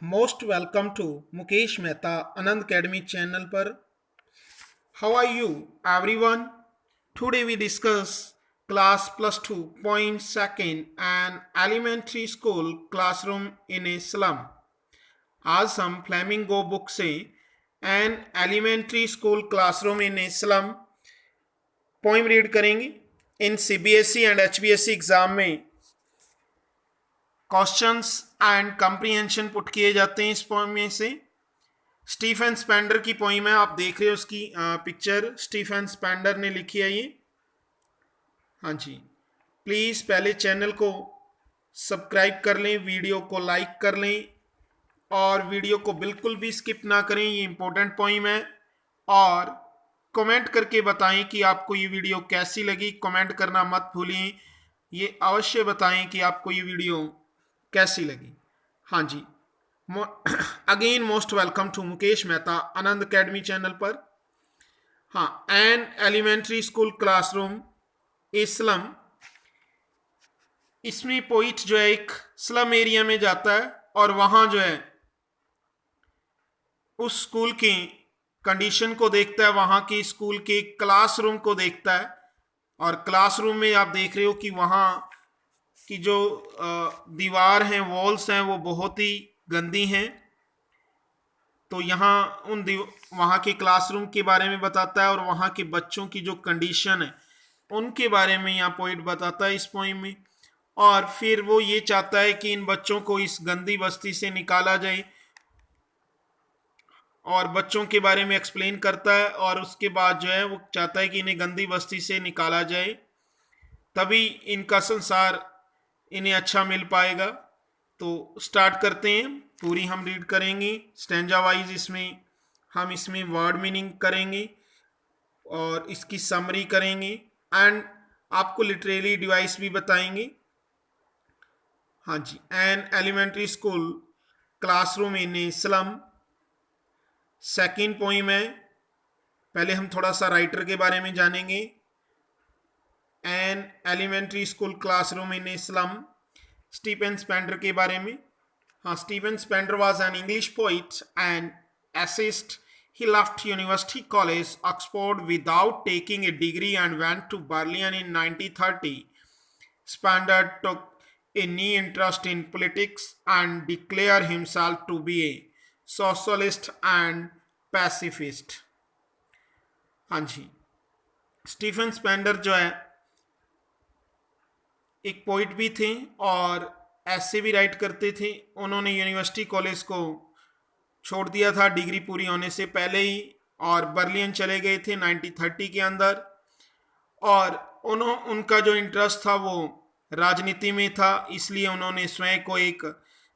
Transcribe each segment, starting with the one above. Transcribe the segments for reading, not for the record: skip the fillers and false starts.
Most welcome to Mukesh Mehta Anand Academy channel पर. How are you everyone? Today we discuss class plus 2 point second and elementary school classroom in a slum. आज हम Flamingo book से an elementary school classroom in a slum poem read करेंगे. इन CBSE and HBSE exam में questions and comprehension put किए जाते हैं इस पोइम में से. स्टीफन स्पेंडर की पोइम है, आप देख रहे हो उसकी पिक्चर. स्टीफन स्पेंडर ने लिखी है ये. हाँ जी, प्लीज़ पहले चैनल को सब्सक्राइब कर लें, वीडियो को लाइक कर लें और वीडियो को बिल्कुल भी स्किप ना करें. ये इंपॉर्टेंट पोइम है. और कमेंट करके बताएं कि आपको ये वीडियो कैसी लगी. कमेंट करना मत भूलें. ये अवश्य बताएं कि आपको ये वीडियो कैसी लगी. हाँ जी, again most welcome to Mukesh Mehta Anand academy channel पर. हाँ, an elementary school classroom a slum. इसमें पोइट जो है एक स्लम एरिया में जाता है और वहाँ जो है उस स्कूल की कंडीशन को देखता है, वहाँ के स्कूल के क्लासरूम को देखता है. और क्लासरूम में आप देख रहे हो कि वहाँ की जो दीवार हैं, वॉल्स हैं, वो बहुत ही गंदी हैं. तो यहाँ वहाँ के क्लासरूम के बारे में बताता है और वहाँ के बच्चों की जो कंडीशन है उनके बारे में यहाँ पोइट बताता है इस पोइम में. और फिर वो ये चाहता है कि इन बच्चों को इस गंदी बस्ती से निकाला जाए और बच्चों के बारे में एक्सप्लेन करता है. और उसके बाद जो है वो चाहता है कि इन्हें गंदी बस्ती से निकाला जाए, तभी इनका संसार इन्हें अच्छा मिल पाएगा. तो स्टार्ट करते हैं. पूरी हम रीड करेंगे स्टैंजा वाइज. इसमें वर्ड मीनिंग करेंगे और इसकी समरी करेंगे एंड आपको लिटरेरी डिवाइस भी बताएंगे. हाँ जी, an elementary school classroom in a slum second poem है. पहले हम थोड़ा सा राइटर के बारे में जानेंगे. An elementary school classroom in a slum, Stephen Spender के बारे में. हाँ, Stephen Spender was an English poet and essayist. He left University College, Oxford without taking a degree and went to Berlin in 1930. Spender took a new interest in politics and declared himself to be a socialist and pacifist. हाँ जी, Stephen Spender जो है एक poet भी थे और ऐसे भी right करते थे. उन्होंने यूनिवर्सिटी कॉलेज को छोड़ दिया था डिग्री पूरी होने से पहले ही और बर्लिन चले गए थे 1930 के अंदर. और उनका जो इंटरेस्ट था वो राजनीति में था, इसलिए उन्होंने स्वयं को एक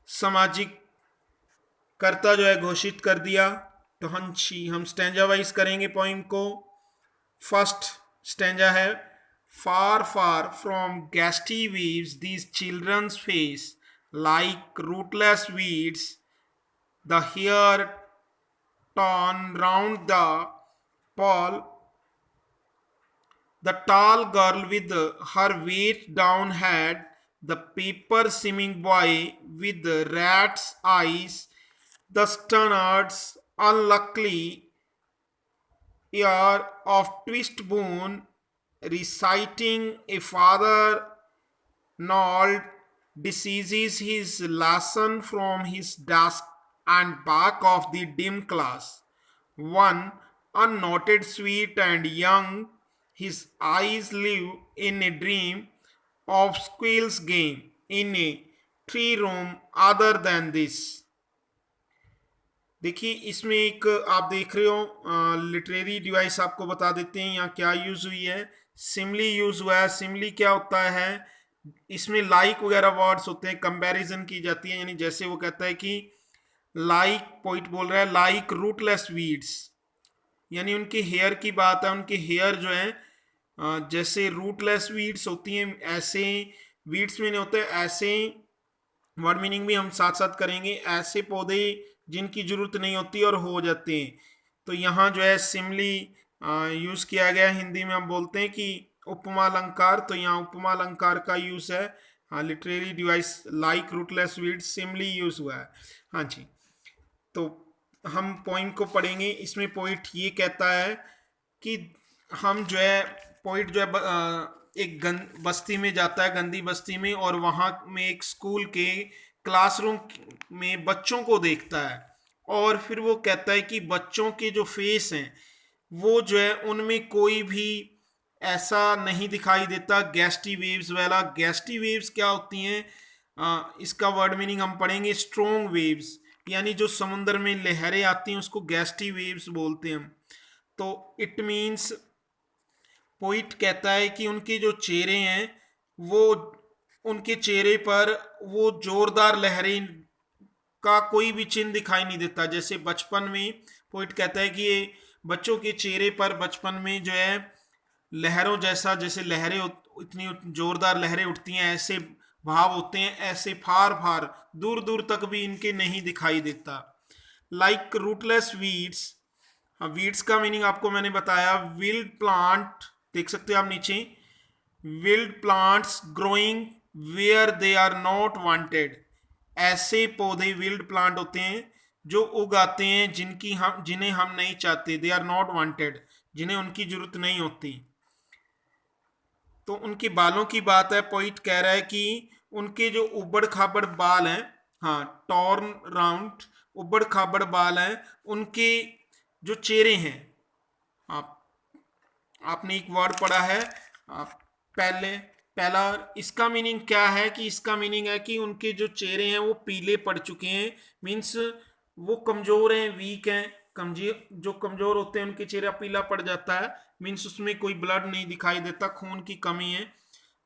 सामाजिक कर्ता जो है घोषित कर दिया. तो हम स्टैंजा वाइज करेंगे पोइम को. फर्स्ट स्टैंजा है, far far from ghastly weeds these children's face like rootless weeds, the hair torn round the poll, the tall girl with her weight down head, the paper seeming boy with the rat's eyes, the stannard's unlucky ear of twist bone, reciting a father gnawed diseases his lesson from his desk and back of the dim class. One unnoted sweet and young, his eyes live in a dream of squirrel's game in a tree room other than this. देखिए, इसमें एक आप देख रहे हो literary device आपको बता देते हैं यहाँ क्या यूज हुई है. सिमली यूज हुआ है. सिमली क्या होता है, इसमें लाइक वगैरह वर्ड्स होते हैं, कंपैरिजन की जाती है. यानी जैसे वो कहता है कि लाइक, पोइट बोल रहा है लाइक रूटलेस वीड्स, यानी उनके हेयर की बात है. उनके हेयर जो है जैसे रूटलेस वीड्स होती हैं ऐसे वीड्स में नहीं होते. ऐसे वर्ड मीनिंग भी हम साथ साथ करेंगे. ऐसे पौधे जिनकी जरूरत नहीं होती और हो जाते हैं. तो यहाँ जो है सिमली यूज किया गया. हिंदी में हम बोलते हैं कि उपमा अलंकार, तो यहाँ उपमा अलंकार का यूज है हाँ, literary device like rootless weed simile use हुआ है। हाँ जी, तो हम पोइम को पढ़ेंगे। इसमें पोइट ये कहता है कि हम जो है, पोइट जो है एक बस्ती में जाता है, गंदी बस्ती में, और वहाँ में एक स्कूल के क्लासरूम में बच्चों को देखता है, और फिर वो कहता है कि बच्चों के जो फेस हैं वो जो है उनमें कोई भी ऐसा नहीं दिखाई देता गैस्टी वेव्स वाला। गैस्टी वेव्स क्या होती हैं? इसका वर्ड मीनिंग हम पढ़ेंगे, स्ट्रोंग वेव्स, यानी जो समुद्र में लहरें आती हैं उसको गैस्टी वेव्स बोलते हैं हम। तो इट मीन्स, पोइट कहता है कि उनके जो चेहरे हैं वो, उनके चेहरे पर वो जोरदार लहरें का कोई भी चिन्ह दिखाई नहीं देता। जैसे बचपन में, पोइट कहता है कि ये बच्चों के चेहरे पर बचपन में जो है लहरों जैसा, जैसे लहरें इतनी जोरदार लहरें उठती हैं, ऐसे भाव होते हैं, ऐसे फार फार दूर दूर तक भी इनके नहीं दिखाई देता। लाइक रूटलेस वीड्स, हाँ, वीड्स का मीनिंग आपको मैंने बताया, विल्ड प्लांट, देख सकते हो आप नीचे, wild plants growing where they are not wanted. ऐसे पौधे विल्ड प्लांट होते हैं जो उगाते हैं जिन्हें हम नहीं चाहते, दे आर नॉट वांटेड, जिन्हें उनकी जरूरत नहीं होती। तो उनके बालों की बात है, पॉइंट कह रहा है कि उनके जो उबड़ खाबड़ बाल हैं, हाँ, टॉर्न राउंड उबड़ खाबड़ बाल हैं, उनके जो चेहरे हैं, आप आपने एक वर्ड पढ़ा है पहले, पहला, इसका मीनिंग क्या है? कि इसका मीनिंग है कि उनके जो चेहरे हैं वो पीले पड़ चुके हैं, मीन्स वो कमजोर हैं, वीक हैं। कमजोर, जो कमजोर होते हैं उनके चेहरा पीला पड़ जाता है, मीन्स उसमें कोई ब्लड नहीं दिखाई देता, खून की कमी है।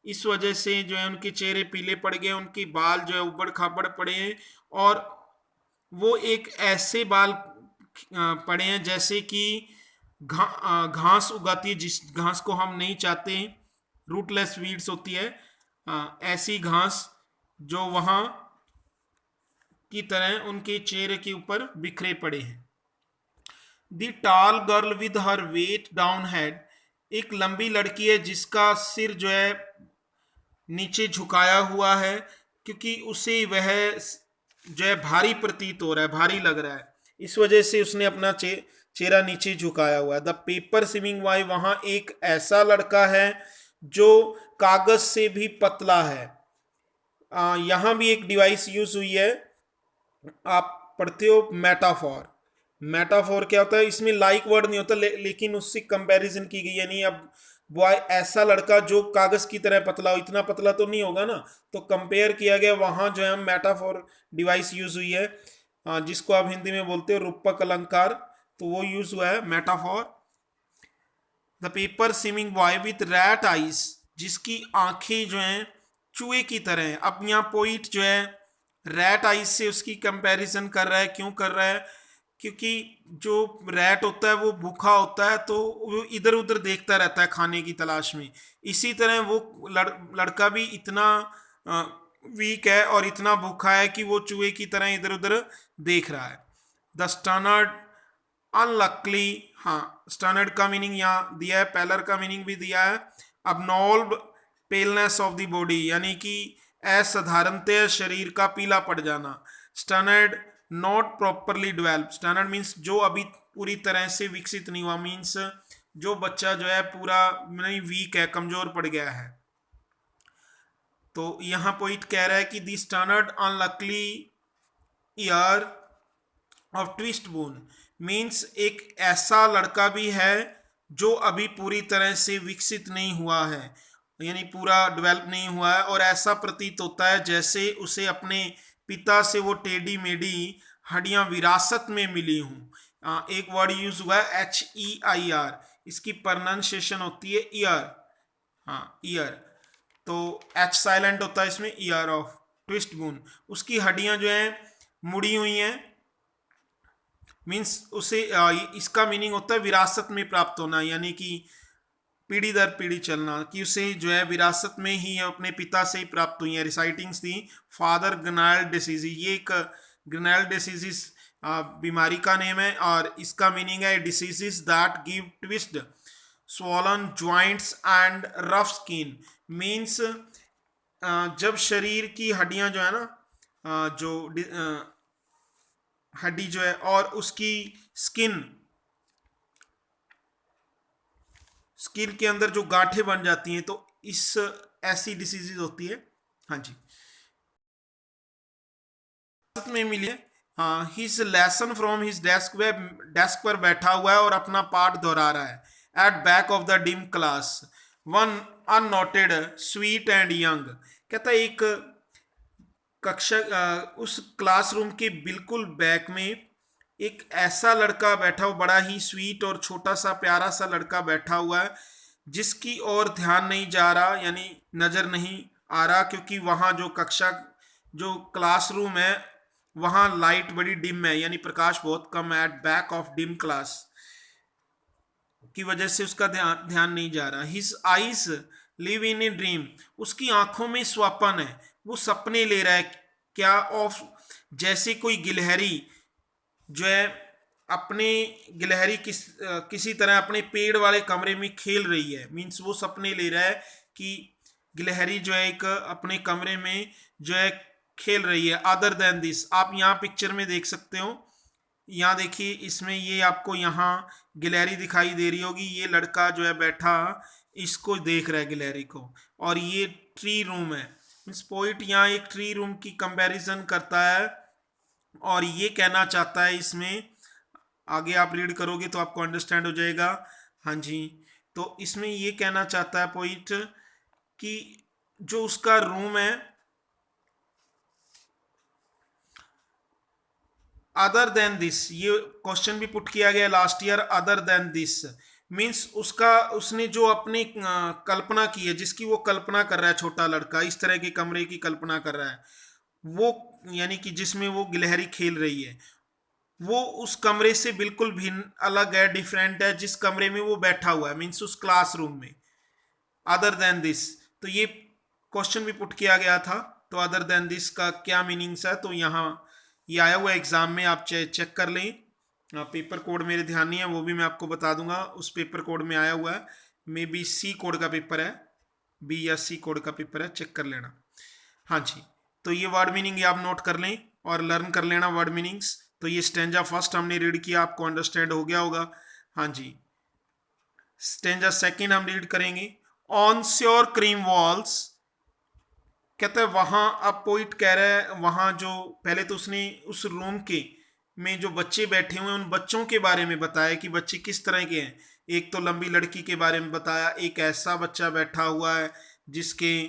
इस वजह से जो है उनके चेहरे पीले पड़ गए, उनके बाल जो है उबड़ खाबड़ पड़े हैं, और वो एक ऐसे बाल पड़े हैं जैसे कि घास उगाती है, जिस घास को हम नहीं चाहते, रूटलेस वीड्स होती है, ऐसी घास जो वहां की तरह उनके चेहरे के ऊपर बिखरे पड़े हैं। The tall girl with her weighed down head, एक लंबी लड़की है जिसका सिर जो है नीचे झुकाया हुआ है, क्योंकि उसे वह जो है भारी प्रतीत हो रहा है, भारी लग रहा है, इस वजह से उसने अपना चेहरा नीचे झुकाया हुआ है। द पेपर स्विमिंग वाई, वहां एक ऐसा लड़का है जो कागज से भी पतला है। यहां भी एक डिवाइस यूज हुई है, आप पढ़ते हो मेटाफॉर। मेटाफॉर क्या होता है? इसमें लाइक वर्ड नहीं होता, लेकिन उससे कंपैरिजन की गई, यानी अब बॉय, ऐसा लड़का जो कागज की तरह पतला हो, इतना पतला तो नहीं होगा ना, तो कंपेयर किया गया। वहां जो है मेटाफॉर डिवाइस यूज हुई है, जिसको आप हिंदी में बोलते हो रूपक अलंकार, तो वो यूज हुआ है metaphor. The paper swimming boy with rat eyes, जिसकी आंखें जो हैं चूहे की तरह हैं। अब यहाँ पोइट जो है रैट आइज से उसकी कंपैरिजन कर रहा है। क्यों कर रहा है? क्योंकि जो रैट होता है वो भूखा होता है, तो वो इधर उधर देखता रहता है खाने की तलाश में। इसी तरह वो लड़का भी इतना वीक है और इतना भूखा है कि वो चूहे की तरह इधर उधर देख रहा है। द स्टर्नर्ड अनलकली, हाँ, स्टर्नर्ड का मीनिंग यहाँ दिया है, पेलर का मीनिंग भी दिया है। Abnormal paleness of the body, यानी कि असाधारणतः शरीर का पीला पड़ जाना। Stunted not properly develop, standard means जो अभी पूरी तरह से विकसित नहीं हुआ, मीन्स जो बच्चा जो है पूरा नहीं, वीक है, कमजोर पड़ गया है। तो यहाँ पॉइंट कह रहा है कि दी standard unluckily year of twist bone, means एक ऐसा लड़का भी है जो अभी पूरी तरह से विकसित नहीं हुआ है, यानी पूरा डेवलप नहीं हुआ है, और ऐसा प्रतीत होता है जैसे उसे अपने पिता से वो टेढ़ी मेढ़ी हड्डियां विरासत में मिली हूं। एक वर्ड यूज हुआ है HEIR, इसकी प्रोनाउंसिएशन होती है ईयर, हाँ, ईयर, तो H साइलेंट होता है इसमें, ईयर ऑफ ट्विस्ट बोन। उसकी हड्डियां जो हैं मुड़ी हुई हैं, मीन्स उसे इसका मीनिंग होता है विरासत में प्राप्त होना, यानी कि पीढ़ी दर पीढ़ी चलना, कि उसे जो है विरासत में ही अपने पिता से ही प्राप्त हुई है। रिसाइटिंग्स थी फादर ग्रेनाल्ड डिसीज, ये एक ग्रेनाल्ड डिसीज बीमारी का नेम है, और इसका मीनिंग है diseases that give twist swollen joints and rough skin, means जब शरीर की हड्डियां जो है ना, हड्डी जो है और उसकी स्किन स्किन के अंदर जो गांठें बन जाती हैं, तो इस ऐसी डिसीजेज होती है। हाँ जी, में मिली है। His lesson from his desk पर बैठा हुआ है और अपना पाठ दोहरा रहा है। At back of the dim class one unnoted sweet and young, कहता है एक कक्षा उस क्लासरूम के बिल्कुल बैक में एक ऐसा लड़का बैठा हुआ, बड़ा ही स्वीट और छोटा सा प्यारा सा लड़का बैठा हुआ है, जिसकी ओर ध्यान नहीं जा रहा, यानी नजर नहीं आ रहा, क्योंकि वहाँ जो कक्षा जो क्लासरूम है वहाँ लाइट बड़ी डिम है, यानी प्रकाश बहुत कम है। At back of dim class की वजह से उसका ध्यान नहीं जा रहा। His eyes live in a dream, उसकी आंखों में स्वप्न है, वो सपने ले रहा है। क्या? ऑफ, जैसे कोई गिलहरी जो है अपने गिलहरी किसी तरह अपने पेड़ वाले कमरे में खेल रही है। मीन्स वो सपने ले रहा है कि गिलहरी जो है एक अपने कमरे में जो है खेल रही है। अदर देन दिस, आप यहाँ पिक्चर में देख सकते हो, यहाँ देखिए, इसमें ये आपको यहाँ गिलहरी दिखाई दे रही होगी। ये लड़का जो है बैठा इसको देख रहा है, गिलहरी को। और ये ट्री रूम है। मीन्स पोइट यहाँ एक ट्री रूम की कंपैरिजन करता है और ये कहना चाहता है इसमें, आगे आप रीड करोगे तो आपको अंडरस्टैंड हो जाएगा। हाँ जी, तो इसमें ये कहना चाहता है पोइट कि जो उसका रूम है, अदर देन दिस, ये क्वेश्चन भी पुट किया गया last year. Other than this means उसने जो अपनी कल्पना की है, जिसकी वो कल्पना कर रहा है, छोटा लड़का इस तरह के कमरे की कल्पना कर रहा है, वो यानी कि जिसमें वो गिलहरी खेल रही है, वो उस कमरे से बिल्कुल भिन्न, अलग है, डिफरेंट है, जिस कमरे में वो बैठा हुआ है। मीन्स उस क्लासरूम में। अदर देन दिस, तो ये क्वेश्चन भी पुट किया गया था। तो अदर देन दिस का क्या मीनिंग्स है, तो यहाँ ये आया हुआ एग्जाम में, आप चेक कर लें। पेपर कोड मेरे ध्यान नहीं है, वो भी मैं आपको बता दूंगा। उस पेपर कोड में आया हुआ है, मे बी सी कोड का पेपर है, बी या सी कोड का पेपर है, चेक कर लेना। हाँ जी, तो ये वर्ड मीनिंग ये आप नोट कर लें और लर्न कर लेना वर्ड मीनिंग्स। तो ये स्टेंजा फर्स्ट हमने रीड किया, आपको अंडरस्टैंड हो गया होगा। हाँ जी, स्टेंजा सेकंड हम रीड करेंगे। ऑन श्योर क्रीम वॉल्स, कहता है वहां, अब पोइट कह रहा है वहां जो, पहले तो उसने उस रूम के में जो बच्चे बैठे हुए हैं उन बच्चों के बारे में बताया कि बच्चे किस तरह के हैं। एक तो लंबी लड़की के बारे में बताया, एक ऐसा बच्चा बैठा हुआ है जिसके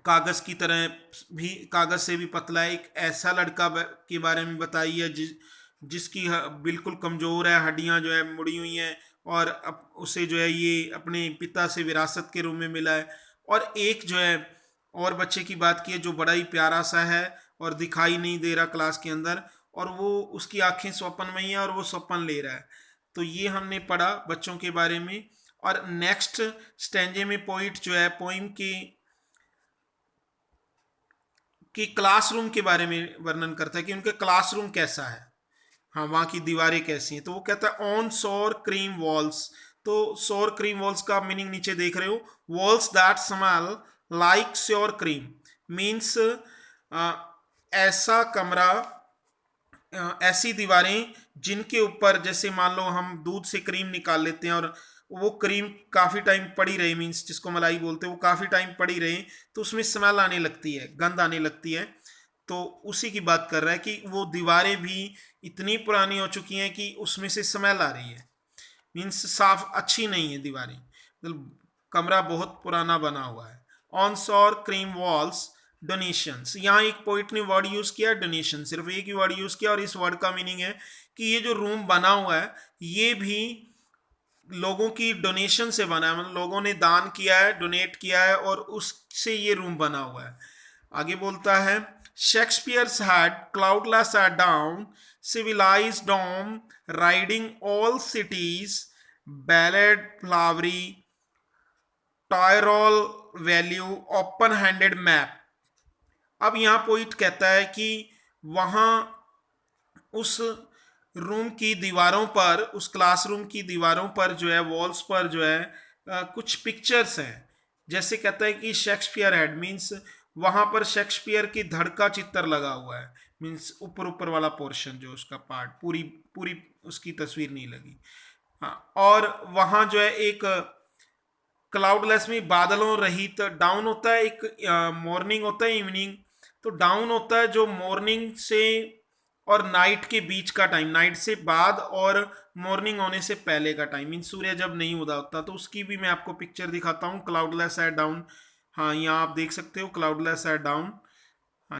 कागज की तरह भी, कागज से भी पतला है। एक ऐसा लड़का के बारे में बताई है जिसकी बिल्कुल कमजोर है, हड्डियां जो है मुड़ी हुई हैं, और अब उसे जो है ये अपने पिता से विरासत के रूप में मिला है। और एक जो है और बच्चे की बात की है जो बड़ा ही प्यारा सा है और दिखाई नहीं दे रहा क्लास के अंदर, और वो उसकी आंखें स्वप्न में ही है और वो स्वप्न ले रहा है। तो ये हमने पढ़ा बच्चों के बारे में। और नेक्स्ट स्टेंजे में पोइट जो है पोइम की क्लासरूम के बारे में वर्णन करता है कि उनका क्लासरूम कैसा है, हाँ वहाँ की दीवारें कैसी हैं। तो वो कहता है ऑन सोर क्रीम वॉल्स, तो सोर क्रीम वॉल्स का मीनिंग नीचे देख रहे हो, walls that smell like sure cream, means ऐसा कमरा, ऐसी दीवारें जिनके ऊपर जैसे मान लो हम दूध से क्रीम निकाल लेते हैं और वो क्रीम काफ़ी टाइम पड़ी रही, मीन्स जिसको मलाई बोलते हैं, वो काफ़ी टाइम पड़ी रही तो उसमें स्मेल आने लगती है, गंध आने लगती है। तो उसी की बात कर रहा है कि वो दीवारें भी इतनी पुरानी हो चुकी हैं कि उसमें से स्मेल आ रही है, मीन्स साफ अच्छी नहीं है दीवारें, मतलब कमरा बहुत पुराना बना हुआ है। On sour cream walls donations, यहाँ एक पोइट ने वर्ड यूज किया डोनेशन, सिर्फ एक ही वर्ड यूज किया, और इस वर्ड का मीनिंग है कि ये जो रूम बना हुआ है ये भी लोगों की डोनेशन से बना है, मतलब लोगों ने दान किया है, डोनेट किया है, और उससे ये रूम बना हुआ है। आगे बोलता है Shakespeare's head cloudless at dawn civilized dome riding all cities ballad flowery Tyrol valley open handed map. अब यहाँ पोइट कहता है कि वहाँ उस रूम की दीवारों पर, उस क्लासरूम की दीवारों पर जो है, वॉल्स पर जो है कुछ पिक्चर्स हैं जैसे कहता है कि शेक्सपियर हेड मीन्स वहां पर शेक्सपियर की धड़ का चित्र लगा हुआ है, मीन्स ऊपर ऊपर वाला पोर्शन जो उसका पार्ट, पूरी पूरी उसकी तस्वीर नहीं लगी। हाँ, और वहां जो है एक क्लाउडलेस में बादलों रहित डाउन होता है, एक मॉर्निंग होता है इवनिंग, तो डाउन होता है जो मॉर्निंग से और नाइट के बीच का टाइम, नाइट से बाद और मॉर्निंग होने से पहले का टाइम, मीन सूर्य जब नहीं उदा होता। तो उसकी भी मैं आपको पिक्चर दिखाता हूँ, क्लाउडलेस है डाउन। हाँ, यहाँ आप देख सकते हो क्लाउडलेस है डाउन। हाँ,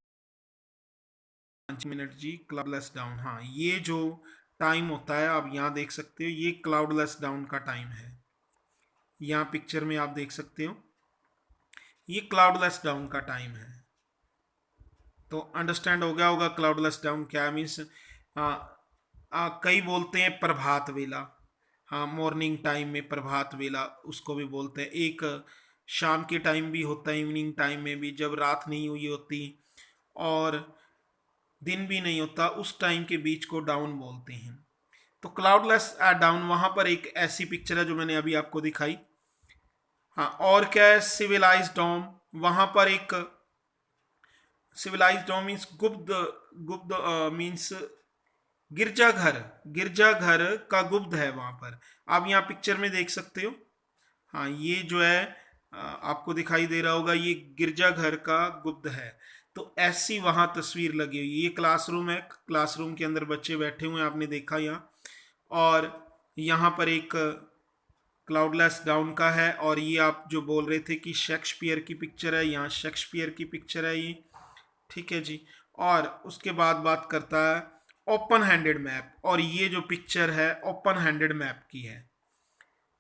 5 मिनट जी, क्लाउडलेस डाउन। हाँ, ये जो टाइम होता है आप यहाँ देख सकते हो, ये क्लाउडलेस डाउन का टाइम है। यहाँ पिक्चर में आप देख सकते हो ये क्लाउडलेस डाउन का टाइम है। तो अंडरस्टैंड हो गया होगा क्लाउडलेस डाउन क्या मीन्स। कई बोलते हैं प्रभात वेला, हाँ मॉर्निंग टाइम में प्रभात वेला उसको भी बोलते हैं। एक शाम के टाइम भी होता है, इवनिंग टाइम में भी, जब रात नहीं हुई होती और दिन भी नहीं होता, उस टाइम के बीच को डाउन बोलते हैं। तो क्लाउडलेस डाउन वहाँ पर एक ऐसी पिक्चर है जो मैंने अभी आपको दिखाई। हाँ, और क्या है, सिविलाइज डोम, वहाँ पर एक सिविलाइज डोम मीन्स गुप्त, गुप्त मीन्स गिरजाघर, गिरजाघर का गुप्त है वहाँ पर। आप यहाँ पिक्चर में देख सकते हो। हाँ, ये जो है आपको दिखाई दे रहा होगा, ये गिरजाघर का गुप्त है। तो ऐसी वहाँ तस्वीर लगी हुई। ये क्लासरूम है, क्लासरूम के अंदर बच्चे बैठे हुए हैं, आपने देखा यहाँ। और यहाँ पर एक क्लाउडलेस डाउन का है। और ये आप जो बोल रहे थे कि शेक्सपियर की पिक्चर है, यहाँ शेक्सपियर की पिक्चर है ये, ठीक है जी। और उसके बाद बात करता है ओपन हैंडेड मैप, और ये जो पिक्चर है ओपन हैंडेड मैप की है।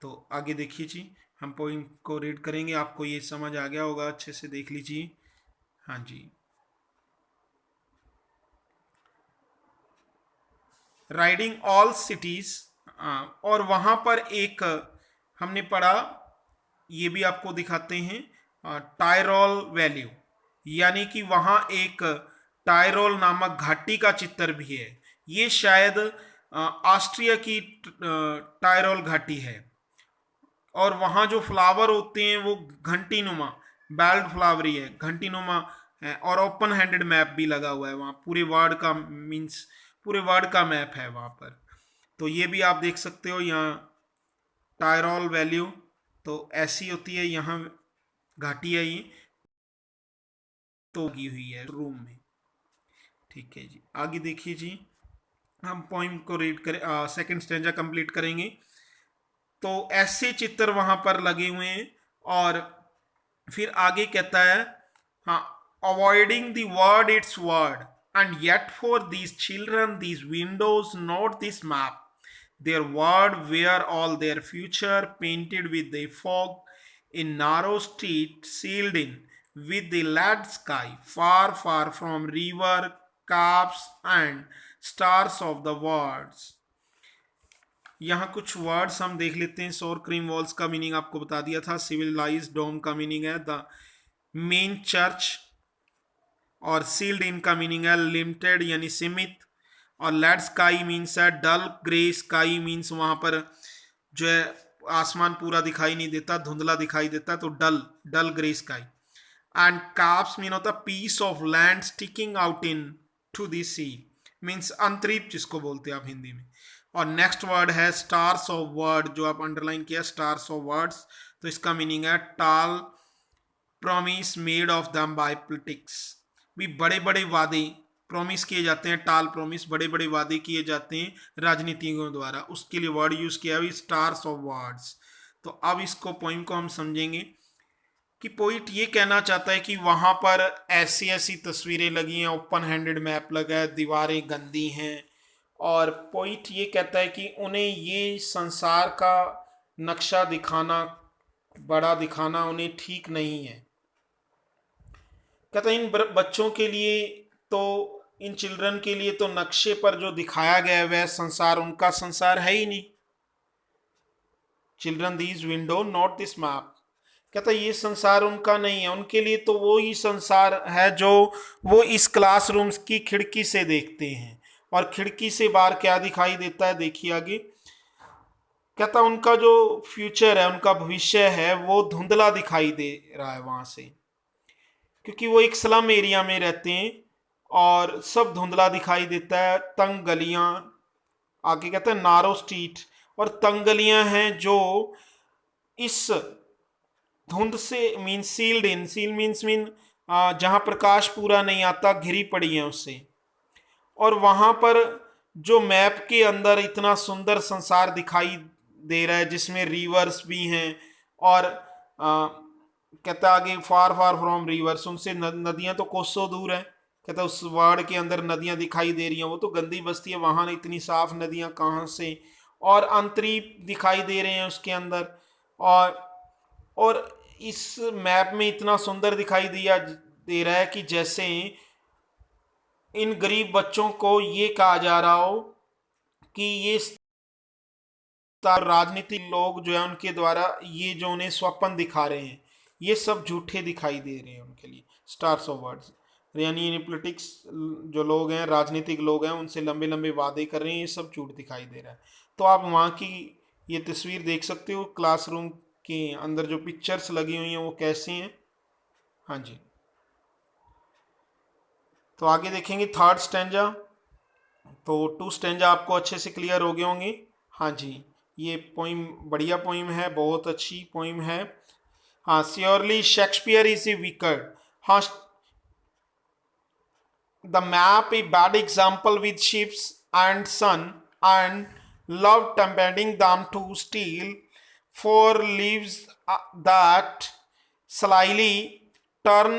तो आगे देखिए जी, हम पॉइंट को रीड करेंगे, आपको ये समझ आ गया होगा, अच्छे से देख लीजिए। हाँ जी, राइडिंग ऑल सिटीज, और वहाँ पर एक हमने पढ़ा, ये भी आपको दिखाते हैं, टायरोल वैल्यू, यानी कि वहाँ एक टायरोल नामक घाटी का चित्र भी है। ये शायद ऑस्ट्रिया की टायरोल घाटी है। और वहाँ जो फ्लावर होते हैं वो घंटी नुमा, बेल्ड फ्लावरी है, घंटी नुमा है। और ओपन हैंडेड मैप भी लगा हुआ है वहाँ, पूरे वर्ल्ड का मीन्स पूरे वर्ल्ड का मैप है वहाँ पर। तो ये भी आप देख सकते हो यहाँ टायरोल वैल्यू, तो ऐसी होती है यहाँ घाटी है ये, तो की हुई है रूम में, ठीक है जी। आगे देखिए जी, हम पोइम को रीड करें, सेकंड स्टैंजा कंप्लीट करेंगे। तो ऐसे चित्र वहां पर लगे हुए हैं। और फिर आगे कहता है, हाँ, avoiding the word it's word and yet for these children these Windows not this map, their word were all their future painted with the fog, a narrow street sealed in with the lead sky, far far from river, caps and stars of the words। यहाँ कुछ words हम देख लेते हैं। सोर cream walls का meaning आपको बता दिया था। सिविलाइज डोम का मीनिंग है द मेन चर्च, और सील्ड इन का मीनिंग है लिमिटेड यानी सीमित। और लेड स्काई मीन्स है डल ग्रे स्काई, मीन्स वहां पर जो है आसमान पूरा दिखाई नहीं देता, धुंधला दिखाई देता, तो dull dull grey sky. And capes mean होता piece of land sticking out into the sea, means अंतरिप जिसको बोलते हैं आप हिंदी में। और नेक्स्ट वर्ड है स्टार्स ऑफ वर्ड, जो आप अंडरलाइन किया, स्टार्स ऑफ वर्ड्स, तो इसका मीनिंग है tall promise made of dumb by politics, भी बड़े बड़े वादे प्रोमिस किए जाते हैं, टाल प्रोमिस, बड़े बड़े वादे किए जाते हैं राजनीतिज्ञों द्वारा, उसके लिए वर्ड यूज किया है स्टार्स ऑफ वर्ड्स। तो अब इसको पोइम को हम समझेंगे कि पोइट ये कहना चाहता है कि वहां पर ऐसी ऐसी तस्वीरें लगी हैं, ओपन हैंडेड मैप लगा है, दीवारें गंदी हैं। और पोइट ये कहता है कि उन्हें ये संसार का नक्शा दिखाना, बड़ा दिखाना उन्हें ठीक नहीं है। कहता है इन बच्चों के लिए तो, इन चिल्ड्रन के लिए तो नक्शे पर जो दिखाया गया है वह संसार उनका संसार है ही नहीं। Children these window not this map, कहता है ये संसार उनका नहीं है, उनके लिए तो वो ही संसार है जो वो इस क्लासरूम की खिड़की से देखते हैं। और खिड़की से बाहर क्या दिखाई देता है, देखिए आगे कहता उनका जो फ्यूचर है, उनका भविष्य है, वो धुंधला दिखाई दे रहा है वहां से, क्योंकि वो एक स्लम एरिया में रहते हैं और सब धुंधला दिखाई देता है। तंग गलियां, आगे कहते हैं नारो स्ट्रीट, और तंग गलियां हैं जो इस धुंध से मीन सील्ड इन, सील मीन्स मीन जहां प्रकाश पूरा नहीं आता, घिरी पड़ी है उससे। और वहां पर जो मैप के अंदर इतना सुंदर संसार दिखाई दे रहा है, जिसमें रिवर्स भी हैं, और कहता आगे फार फार फ्रॉम रिवर्स, उनसे नदियां तो कोसों दूर है। कहता उस वर्ड के अंदर नदियां दिखाई दे रही हैं, वो तो गंदी बस्ती है, वहां इतनी साफ नदियां कहाँ से। और अंतरीप दिखाई दे रहे हैं उसके अंदर। और इस मैप में इतना सुंदर दिखाई दे रहा है कि जैसे इन गरीब बच्चों को ये कहा जा रहा हो कि ये राजनीतिक लोग जो है उनके द्वारा ये जो उन्हें स्वप्न दिखा रहे हैं, ये सब झूठे दिखाई दे रहे हैं उनके लिए। स्टार्स ऑफ वर्ड्स, यानी पॉलिटिक्स जो लोग हैं, राजनीतिक लोग हैं, उनसे लंबे लंबे वादे कर रहे हैं, ये सब झूठ दिखाई दे रहा है। तो आप वहाँ की ये तस्वीर देख सकते हो, क्लासरूम के अंदर जो पिक्चर्स लगी हुई हैं वो कैसी हैं। हाँ जी, तो आगे देखेंगे थर्ड स्टैंजा। तो 2 स्टैंजा आपको अच्छे से क्लियर हो गए होंगे। हाँ जी, ये पोइम बढ़िया पोइम है, बहुत अच्छी पोइम है। हाँ, श्योरली शेक्सपियर इज ए विकर्ड। हाँ, the map a bad example with ships and sun, and love tempting them to steal for leaves that slyly turn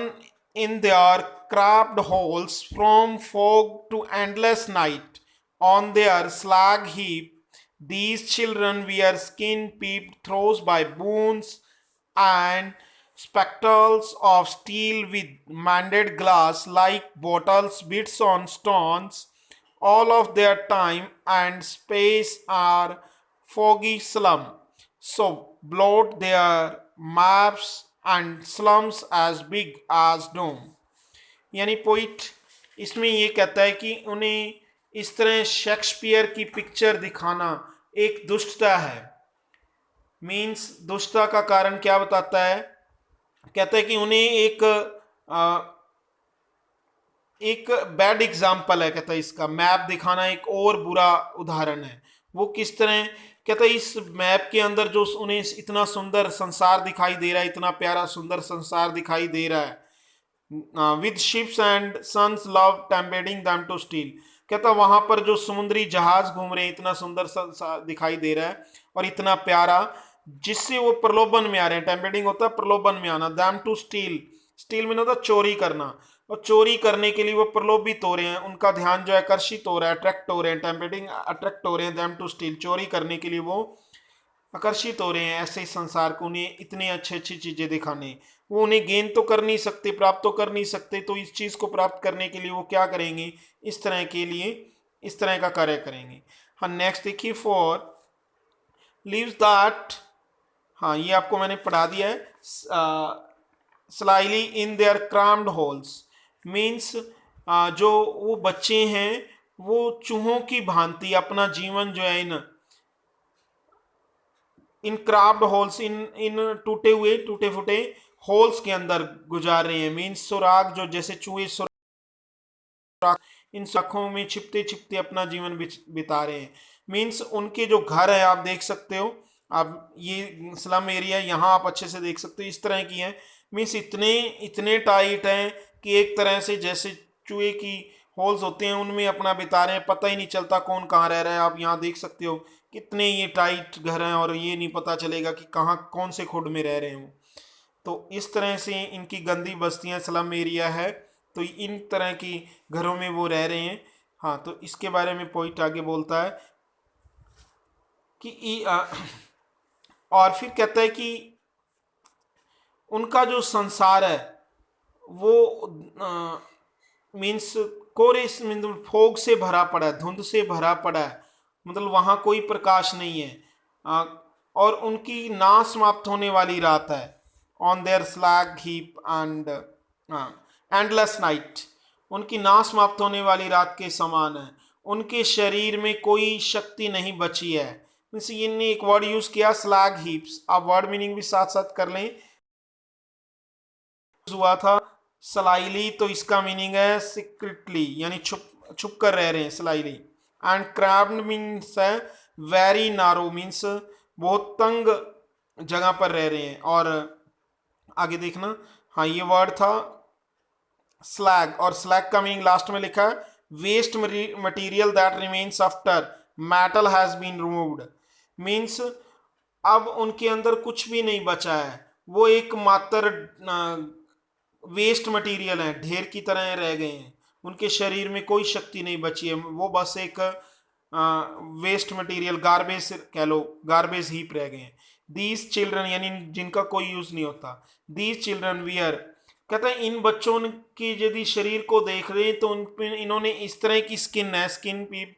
in their crabbed holes from fog to endless night on their slag heap. These children wear skin peeped through by boons and spectacles of steel with mended glass like bottles, bits on stones. All of their time and space are foggy slum. So blot their maps and slums as big as dome. यानी poet इसमें ये कहता है कि उन्हें इस तरह Shakespeare की पिक्चर दिखाना एक दुष्टता है। मीन्स दुष्टता का कारण क्या बताता है? कहता है कि उन्हें एक बैड एग्जाम्पल है। कहता है इसका मैप दिखाना एक और बुरा उदाहरण है। वो किस तरह? कहता है इस मैप के अंदर जो उन्हें इतना सुंदर संसार दिखाई दे रहा है, इतना प्यारा सुंदर संसार दिखाई दे रहा है, with ships and sons love tempting them to steal. कहता वहां पर जो समुद्री जहाज घूम रहे हैं, इतना सुंदर दिखाई दे रहा है और इतना प्यारा, जिससे वो प्रलोभन में आ रहे हैं। टेम्पेडिंग होता है प्रलोभन में आना, दैम टू स्टील, स्टील में होता चोरी करना, और चोरी करने के लिए वो प्रलोभित हो रहे हैं, उनका ध्यान जो है आकर्षित हो रहा है, अट्रैक्ट हो रहे हैं। टेम्पेडिंग अट्रैक्ट हो रहे हैं, दैम टू स्टील, चोरी करने के लिए वो आकर्षित हो रहे हैं ऐसे संसार को, उन्हें इतनी अच्छी अच्छी चीजें दिखाने। वो उन्हें गेन तो कर नहीं सकते, प्राप्त तो कर नहीं सकते, तो इस चीज को प्राप्त करने के लिए वो क्या करेंगे? इस तरह के लिए इस तरह का कार्य करेंगे। हाँ, नेक्स्ट देखिए, फॉर लीव्स दैट, हाँ ये आपको मैंने पढ़ा दिया है, slyly in there crammed holes. Means जो वो बच्चे हैं वो चूहों की भांति अपना जीवन जो है इन क्राफ्ट होल्स, इन टूटे फूटे होल्स के अंदर गुजार रहे हैं। मीन्स सुराग, जो जैसे चूहे सुराग, इन शाखों में छिपते छिपते अपना जीवन बिता रहे हैं। मीन्स उनके जो घर है आप देख सकते हो, आप ये स्लम एरिया यहाँ आप अच्छे से देख सकते हो, इस तरह की है। मीन्स इतने टाइट हैं कि एक तरह से जैसे चूहे की होल्स होते हैं उनमें अपना बिता रहे हैं, पता ही नहीं चलता कौन कहाँ रह रहा है। आप यहाँ देख सकते हो कितने ये टाइट घर हैं और ये नहीं पता चलेगा कि कहाँ कौन से खुड में रह रहे हैं। तो इस तरह से इनकी गंदी बस्तियाँ, स्लम एरिया है, तो इन तरह की घरों में वो रह रहे हैं। हाँ, तो इसके बारे में पॉइंट आगे बोलता है कि और फिर कहता है कि उनका जो संसार है वो मीन्स कोरे, मतलब फोग से भरा पड़ा है, धुंध से भरा पड़ा है, मतलब वहाँ कोई प्रकाश नहीं है। और उनकी ना समाप्त होने वाली रात है, on their slag heap and endless night, उनकी ना समाप्त होने वाली रात के समान है। उनके शरीर में कोई शक्ति नहीं बची है, मीन्स इनने एक वर्ड यूज किया स्लैग हीप्स, आप वर्ड मीनिंग भी साथ साथ कर लें। हुआ था स्लाइली, तो इसका मीनिंग है सीक्रेटली, यानी छुप छुप कर रह रहे हैं स्लाइली। एंड क्रैम्ड मीन्स है वेरी नारो, मीन्स बहुत तंग जगह पर रह रहे हैं। और आगे देखना, हाँ ये वर्ड था स्लैग, और स्लैग का मीनिंग लास्ट में लिखा है waste material that remains after metal has been removed. Means अब उनके अंदर कुछ भी नहीं बचा है, वो एक मात्र वेस्ट मटेरियल है, ढेर की तरह रह गए हैं, उनके शरीर में कोई शक्ति नहीं बची है, वो बस एक वेस्ट मटेरियल, गार्बेज कह लो, गार्बेज हीप रह गए हैं। दीज चिल्ड्रन, यानी जिनका कोई यूज नहीं होता। दीज चिल्ड्रन वियर, कहता है इन बच्चों की यदि शरीर को देख रहे हैं तो उन पे इन्होंने इस तरह की स्किन है, स्किन पीप,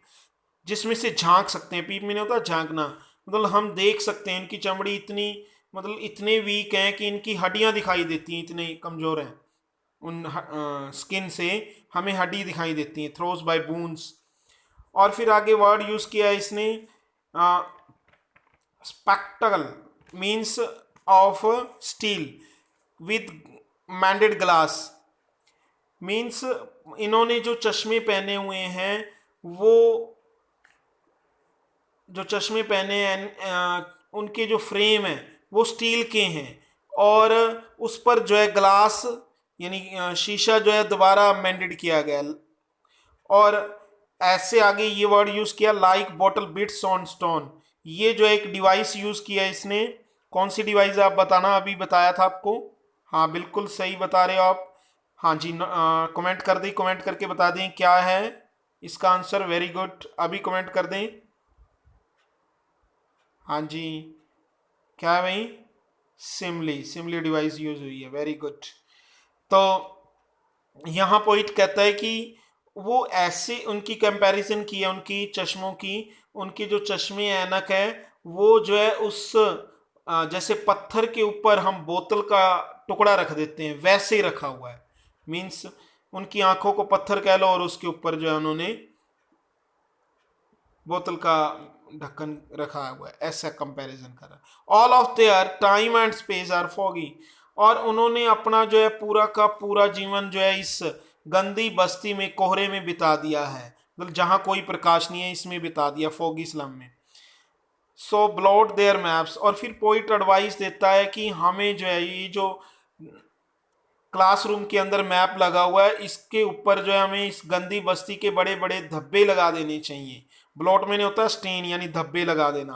जिसमें से झांक सकते हैं, पीप में नहीं होता झांकना, मतलब हम देख सकते हैं इनकी चमड़ी इतनी, मतलब इतने वीक हैं कि इनकी हड्डियां दिखाई देती हैं, इतने कमजोर हैं, उन स्किन से हमें हड्डी दिखाई देती हैं, थ्रोज बाय बून्स। और फिर आगे वर्ड यूज किया है इसने spectacle, means of steel with mended glass. Means इन्होंने जो चश्मे पहने हुए हैं, वो जो चश्मे पहने हैं उनके जो फ्रेम है वो स्टील के हैं, और उस पर जो है ग्लास यानी शीशा जो है दोबारा मेंडेड किया गया। और ऐसे आगे ये वर्ड यूज किया like bottle beads on stone, ये जो एक डिवाइस यूज किया इसने, कौन सी डिवाइस है आप बताना, अभी बताया था आपको। हाँ बिल्कुल सही बता रहे हो आप, हाँ जी, कमेंट कर दें, कमेंट करके बता दें क्या है इसका आंसर, वेरी गुड, अभी कमेंट कर दें। हाँ जी, क्या है भाई, सिमली, सिमली डिवाइस यूज हुई है, वेरी गुड। तो यहाँ पॉइंट कहता है कि वो ऐसे उनकी कंपैरिजन की है उनकी चश्मों की, उनके जो चश्मे ऐनक है वो जो है उस जैसे पत्थर के ऊपर हम बोतल का टुकड़ा रख देते हैं वैसे ही रखा हुआ है। मीन्स उनकी आंखों को पत्थर कह लो और उसके ऊपर जो है उन्होंने बोतल का ढक्कन रखा हुआ है, ऐसा कंपैरिजन करा। All of their time and space are foggy, और उन्होंने अपना जो है पूरा का पूरा जीवन जो है इस गंदी बस्ती में, कोहरे में बिता दिया है, मतलब जहां कोई प्रकाश नहीं है इसमें बिता दिया, फॉगी स्लम में। सो ब्लॉट देयर मैप्स, और फिर पोइट एडवाइस देता है कि हमें जो है ये जो क्लासरूम के अंदर मैप लगा हुआ है इसके ऊपर जो है हमें इस गंदी बस्ती के बड़े बड़े धब्बे लगा देने चाहिए। ब्लॉट में नहीं होता स्टेन, यानी धब्बे लगा देना,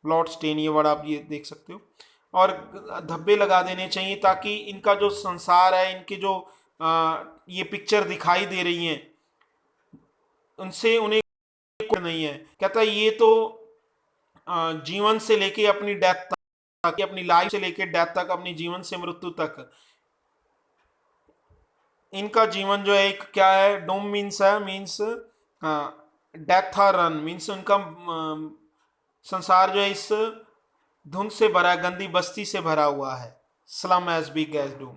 ब्लॉट स्टेन ये वर्ड आप ये देख सकते हो, और धब्बे लगा देने चाहिए ताकि इनका जो संसार है, इनकी जो ये पिक्चर दिखाई दे रही हैं उनसे उन्हें कोई नहीं है। कहता है ये तो जीवन से लेके अपनी डेथ तक, अपनी लाइफ से लेके डेथ तक, अपनी जीवन से मृत्यु तक इनका जीवन जो है एक क्या है, डोम मीन्स है, मीन्स डेथ और रन, मीन्स उनका संसार जो है इस धुंध से भरा, गंदी बस्ती से भरा हुआ है, slum as big as doom.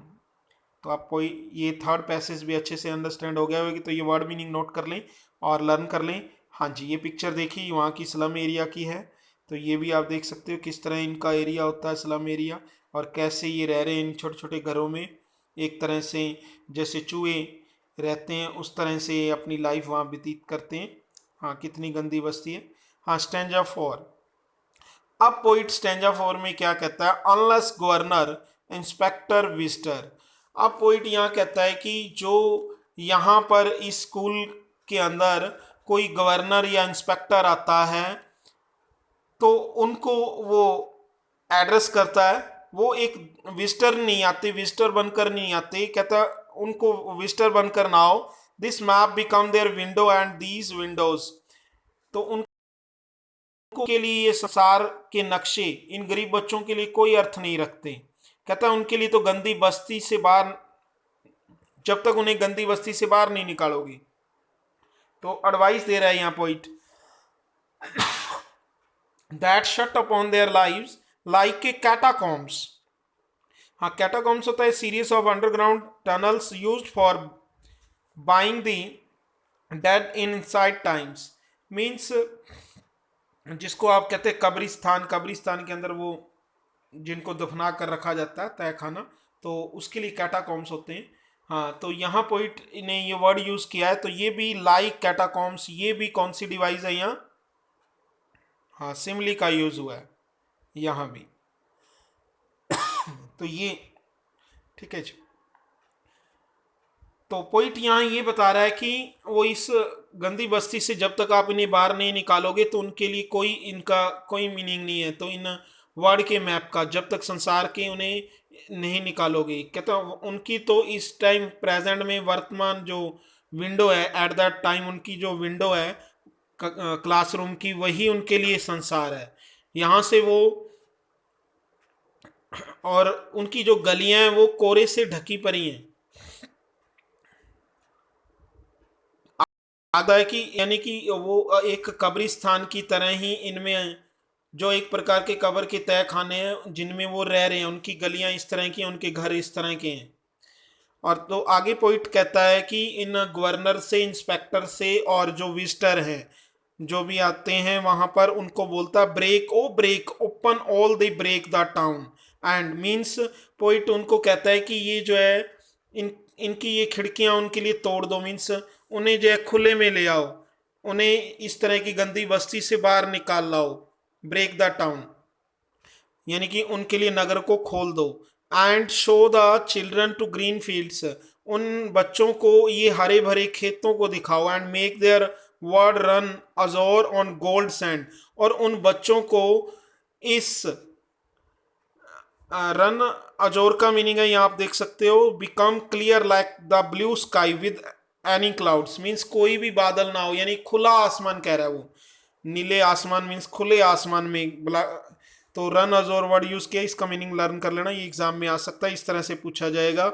तो आपको ये थर्ड पैसेज भी अच्छे से अंडरस्टैंड हो गया होगी, तो ये वर्ड मीनिंग नोट कर लें और लर्न कर लें। हाँ जी, ये पिक्चर देखिए वहाँ की स्लम एरिया की है, तो ये भी आप देख सकते हो किस तरह इनका एरिया होता है स्लम एरिया, और कैसे ये रह रहे हैं इन छोटे छोटे घरों में, एक तरह से जैसे चूहे रहते हैं उस तरह से अपनी लाइफ वहाँ व्यतीत करते हैं। हाँ कितनी गंदी बस्ती है। हाँ स्टैंजा 4, अब पोइट स्टैंजा 4 में क्या कहता है, अनलेस गवर्नर इंस्पेक्टर विजिटर। अब पोइट यहाँ कहता है कि जो यहाँ पर इस स्कूल के अंदर कोई गवर्नर या इंस्पेक्टर आता है तो उनको वो एड्रेस करता है, वो एक विजिटर नहीं आते, विजिटर बनकर नहीं आते, कहता उनको विजिटर बनकर ना आओ, this map become their window and these Windows, तो उनको के लिए ये संसार के नक्शे इन गरीब बच्चों के लिए कोई अर्थ नहीं रखते। कहता है उनके लिए तो गंदी बस्ती से बाहर, जब तक उन्हें गंदी बस्ती से बाहर नहीं निकालोगी। तो एडवाइस दे रहा है यहाँ point, that shut upon their lives like a catacombs. हाँ कैटाकॉम्स होता है series of underground tunnels used for buying the dead in inside times. Means जिसको आप कहते हैं कब्रिस्तान, कब्रिस्तान के अंदर वो जिनको दफना कर रखा जाता है, तहखाना, तो उसके लिए कैटाकॉम्स होते हैं। हाँ, तो यहाँ पोइट ने ये वर्ड यूज किया है, तो ये भी लाइक कैटाकॉम्स, ये भी कौन सी डिवाइस है यहाँ? हाँ, सिमली का यूज हुआ है यहाँ भी। तो ये ठीक है जी। तो पॉइंट यहाँ ये बता रहा है कि वो इस गंदी बस्ती से जब तक आप इन्हें बाहर नहीं निकालोगे तो उनके लिए कोई इनका कोई मीनिंग नहीं है। तो इन वर्ड के मैप का जब तक संसार के उन्हें नहीं निकालोगे, कहते हैं उनकी तो इस टाइम प्रेजेंट में वर्तमान जो विंडो है, एट दैट टाइम उनकी जो विंडो है क्लासरूम की, वही उनके लिए संसार है। यहाँ से वो, और उनकी जो गलियां हैं वो कोरे से ढकी पड़ी हैं। आता है कि यानी कि वो एक कब्रिस्तान की तरह ही इनमें जो एक प्रकार के कब्र के तय खाने हैं जिनमें वो रह रहे हैं, उनकी गलियां इस तरह की, उनके घर इस तरह के हैं। और तो आगे पॉइंट कहता है कि इन गवर्नर से, इंस्पेक्टर से और जो विजिटर हैं जो भी आते हैं वहां पर, उनको बोलता है break O break open all they break the town and means, poet उनको कहता है कि ये जो है इनकी ये खिड़कियां उनके लिए तोड़ दो, मीन्स उन्हें जो है खुले में ले आओ, उन्हें इस तरह की गंदी बस्ती से बाहर निकाल लाओ, ब्रेक द टाउन, यानी कि उनके लिए नगर को खोल दो। And show the children to green fields, उन बच्चों को ये हरे भरे खेतों को दिखाओ। And make their world run azure on gold sand, और उन बच्चों को इस रन अजोर का मीनिंग है यहाँ आप देख सकते हो, become clear like the blue sky with any clouds, means कोई भी बादल ना हो, यानी खुला आसमान कह रहा है वो, नीले आसमान मीन्स खुले आसमान में तो रन अजोर वर्ड यूज किया, इसका मीनिंग लर्न कर लेना, ये एग्जाम में आ सकता है, इस तरह से पूछा जाएगा।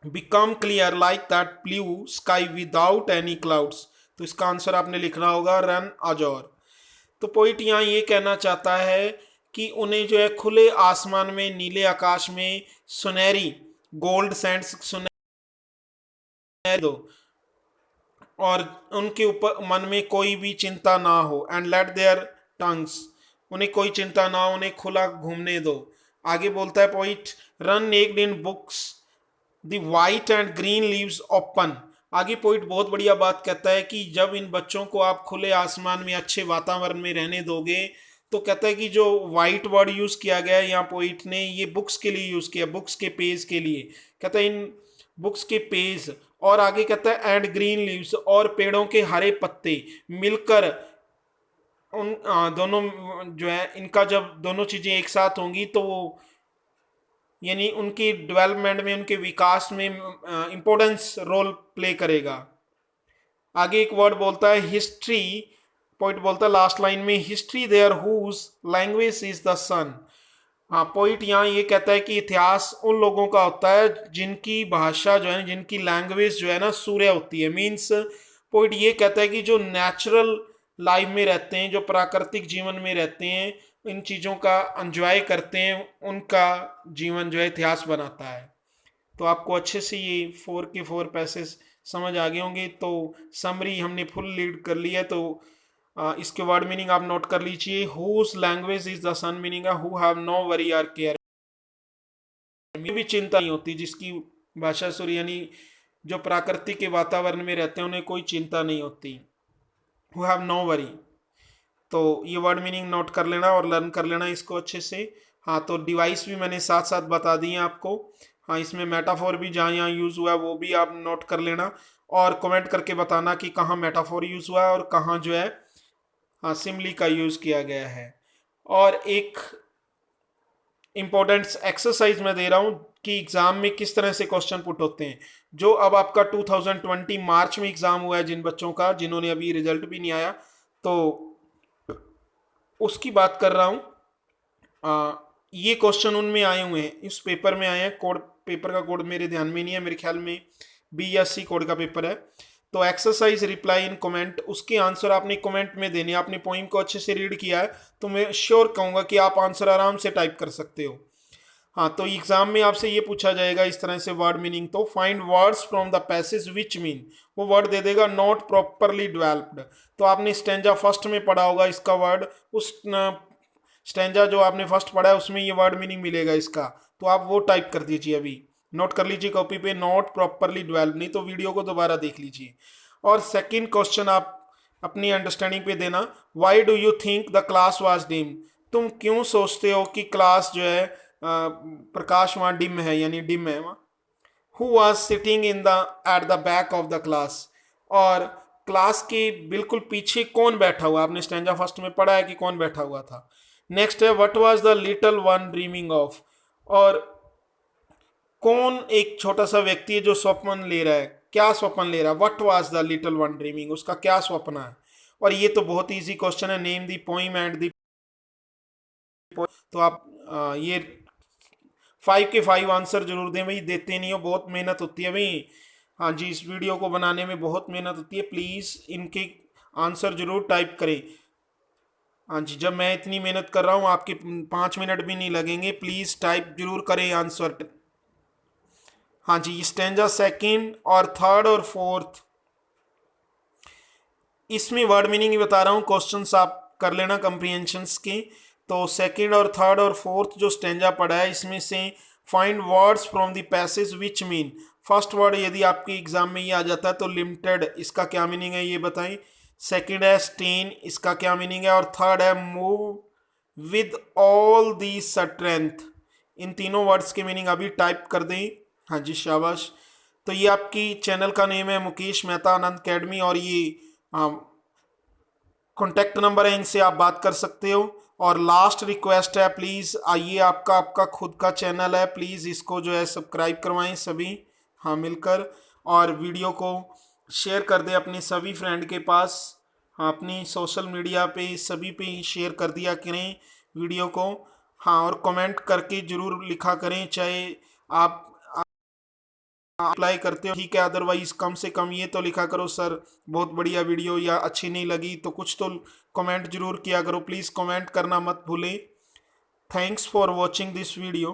Become clear like that blue sky without any clouds, तो इसका आंसर आपने लिखना होगा रन अजोर। तो पॉइंट यहाँ ये कहना चाहता है कि उन्हें जो है खुले आसमान में, नीले आकाश में सुनहरी गोल्ड सैंड सुनहरी दो, और उनके ऊपर मन में कोई भी चिंता ना हो। एंड लेट देयर टंग्स, उन्हें कोई चिंता ना हो, उन्हें खुला घूमने दो। आगे बोलता है point, run naked in books the white and green leaves open. आगे पॉइंट बहुत बढ़िया बात कहता है कि जब इन बच्चों को आप खुले आसमान में अच्छे वातावरण में रहने दोगे, तो कहता है कि जो वाइट वर्ड यूज किया गया है यहाँ पॉइंट ने, ये बुक्स के लिए यूज किया, बुक्स के पेज के लिए, कहता है इन बुक्स के पेज, और आगे कहता है एंड ग्रीन लीव्स, और पेड़ों के हरे पत्ते मिलकर उन दोनों जो है इनका जब दोनों चीजें एक साथ होंगी तो वो यानी उनकी डेवलपमेंट में, उनके विकास में इंपॉर्टेंस रोल प्ले करेगा। आगे एक वर्ड बोलता है हिस्ट्री, पॉइंट बोलता है लास्ट लाइन में, history there whose language is the sun. हाँ, पॉइंट यहाँ ये कहता है कि इतिहास उन लोगों का होता है जिनकी भाषा जो है, जिनकी लैंग्वेज जो है ना सूर्य होती है। मीन्स पॉइंट ये कहता है कि जो नेचुरल लाइफ में रहते हैं, जो प्राकृतिक जीवन में रहते हैं, इन चीज़ों का एंजॉय करते हैं, उनका जीवन जो है इतिहास बनाता है। तो आपको अच्छे से ये 4 के 4 पैसेज समझ आ गए होंगे। तो समरी हमने फुल लीड कर ली है, तो इसके वर्ड मीनिंग आप नोट कर लीजिए। Whose language is the sun meaning है who have no worry or care, भी चिंता नहीं होती, जिसकी भाषा सूर्य यानी जो प्राकृतिक के वातावरण में रहते हैं उन्हें कोई चिंता नहीं होती, हु हैव नो वरी। तो ये वर्ड मीनिंग नोट कर लेना और लर्न कर लेना इसको अच्छे से। हाँ, तो डिवाइस भी मैंने साथ साथ बता दी है आपको। हाँ, इसमें मेटाफोर भी जहाँ यहाँ यूज़ हुआ है वो भी आप नोट कर लेना, और कमेंट करके बताना कि कहाँ मेटाफोर यूज़ हुआ है और कहाँ जो है हाँ सिमली का यूज़ किया गया है। और एक इम्पोर्टेंट एक्सरसाइज मैं दे रहा हूँ कि एग्ज़ाम में किस तरह से क्वेश्चन पुट होते हैं। जो अब आपका 2020 मार्च में एग्ज़ाम हुआ है, जिन बच्चों का जिन्होंने अभी रिजल्ट भी नहीं आया, तो उसकी बात कर रहा हूँ। ये क्वेश्चन उनमें आए हुए हैं, इस पेपर में आए हैं। कोड, पेपर का कोड मेरे ध्यान में नहीं है, मेरे ख्याल में BSc कोड का पेपर है। तो एक्सरसाइज रिप्लाई इन कमेंट, उसके आंसर आपने कमेंट में देने। आपने पोइम को अच्छे से रीड किया है तो मैं श्योर कहूँगा कि आप आंसर आराम से टाइप कर सकते हो। हाँ, तो एग्जाम में आपसे ये पूछा जाएगा इस तरह से वर्ड मीनिंग, तो find words from the passage which mean, वो वर्ड दे देगा नॉट प्रॉपरली डेवलप्ड। तो आपने स्टेंजा फर्स्ट में पढ़ा होगा इसका वर्ड, उस स्टेंजा जो आपने फर्स्ट पढ़ा है उसमें ये वर्ड मीनिंग मिलेगा इसका, तो आप वो टाइप कर दीजिए, अभी नोट कर लीजिए कॉपी पे, नॉट प्रॉपरली डेवलप, नहीं तो वीडियो को दोबारा देख लीजिए। और सेकंड क्वेश्चन आप अपनी अंडरस्टैंडिंग पे देना, why do you think the class was dim, तुम क्यों सोचते हो कि क्लास जो है प्रकाश वहाँ डिम है, यानी डिम है वहाँ। Who was sitting in the at the back of the class, और क्लास के बिल्कुल पीछे कौन बैठा हुआ, आपने स्टैंजा फर्स्ट में पढ़ा है कि कौन बैठा हुआ था। नेक्स्ट है what was the little one dreaming of, और कौन एक छोटा सा व्यक्ति है जो स्वप्न ले रहा है, क्या स्वप्न ले रहा है, what was the little one dreaming, उसका क्या स्वप्न है। और ये तो बहुत इजी क्वेश्चन है, name the poem and the, तो आप ये 5 के 5 आंसर जरूर दें भाई, देते नहीं हो, बहुत मेहनत होती है भाई। हाँ जी, इस वीडियो को बनाने में बहुत मेहनत होती है, प्लीज़ इनके आंसर जरूर टाइप करें। हाँ जी, जब मैं इतनी मेहनत कर रहा हूँ आपके 5 मिनट भी नहीं लगेंगे, प्लीज़ टाइप जरूर करें आंसर। हाँ जी, स्टेंजा सेकंड और थर्ड और फोर्थ, इसमें वर्ड मीनिंग ही बता रहा हूँ, क्वेश्चंस आप कर लेना कंप्रीहेंशंस के। तो सेकंड और थर्ड और फोर्थ जो स्टेंजा पढ़ा है इसमें से find words from the passage which mean, first word यदि आपके एग्जाम में ये आ जाता है तो लिमिटेड, इसका क्या मीनिंग है ये बताएं। सेकंड है स्टेन, इसका क्या मीनिंग है। और थर्ड है move with all the strength, इन तीनों वर्ड्स के मीनिंग अभी टाइप कर दें। हाँ जी, शाबाश। तो ये आपकी चैनल का नेम है मुकेश मेहता आनंद अकेडमी, और ये कॉन्टैक्ट नंबर है, इनसे आप बात कर सकते हो। और लास्ट रिक्वेस्ट है, प्लीज़ आइए, आपका आपका खुद का चैनल है, प्लीज़ इसको जो है सब्सक्राइब करवाएं सभी, हाँ मिलकर, और वीडियो को शेयर कर दें अपने सभी फ्रेंड के पास, हाँ अपनी सोशल मीडिया पे सभी पे शेयर कर दिया करें वीडियो को। हाँ, और कमेंट करके ज़रूर लिखा करें, चाहे आप अप्लाई करते हो ठीक है, अदरवाइज कम से कम ये तो लिखा करो सर बहुत बढ़िया वीडियो, या अच्छी नहीं लगी तो कुछ तो कमेंट जरूर किया करो, प्लीज़ कमेंट करना मत भूलें। Thanks for watching this video.